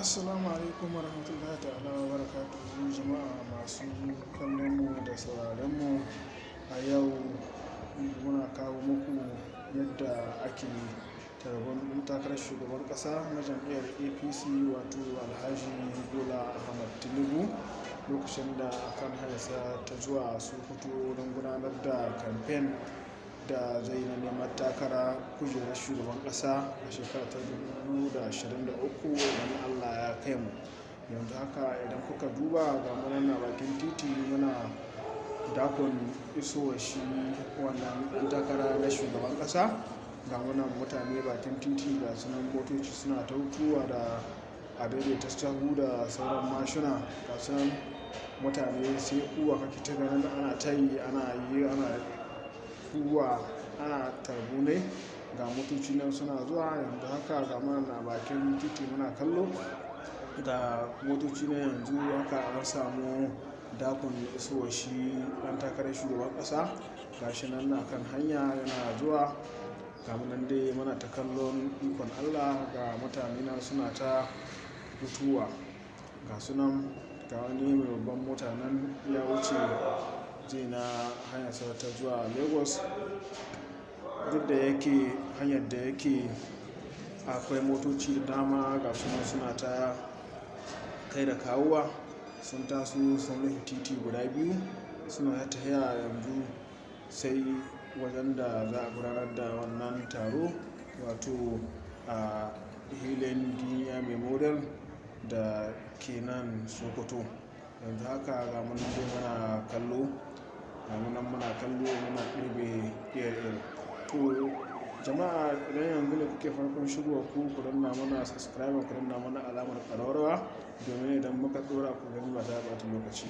Assalamu alaikum warahmatullahi ta'ala wa barakatuhu jama'a masu kallon mu da sauraron mu. A yau muna kawo muku yadda ake tarban ɗan takarar shugaban ƙasa na jam'iyyar APC wato Alhaji Bola Ahmed Tinubu lokacin da akan hanyarsa ta zuwa Sokoto don gudanar da kamfen da zai na neman takara kujerar shugaban ƙasa a shekarar ta 2023 idan Allah ya kai mu. Yanzu haka idan kuka duba ga munan na bakin titi muna dakon isowar shi wannan ɗan takara na shugaban ƙasa. Ga munan mutane bakin titi ga sunan motoci suna ta hutuwa da adaidaita sahu da sauran mashina. Ga sunan mutane sai uwa kake ta ganin ana tayi ana kuwa ana tarbunai. Ga motoci nan suna zuwa yanzu haka ga munan na bakin titi muna kallo ga motoci na yanzu haka an samu dakon isowar shi ɗan takarar shugaban ƙasa. Ga shi nan na kan hanya yana zuwa ga munan dai muna ta kallon ikon Allah ga mutane nan suna ta hutuwa. Ga sunan ga wani mai babban mota nan ya wuce zai na hanyar sa ta zuwa Lagos. Duk da yake hanyar da yake akwai motoci da dama ga sunan suna ta kai da kawowa sun taso sun rufe titi guda biyu suna ta tafiya yanzu sai wajen da za a gudanar da wannan taro wato a hilin duniya memorial da ke nan Sokoto. Yanzu haka ga munan dai muna kallo muna ɗebe ɗiyar. To jama'a idan yanzu ne kuke farkon shigowa ku danna mana subscribe ku danna mana alamar ƙararrawa domin idan muka ɗora ku gani ba za a ɓata lokaci.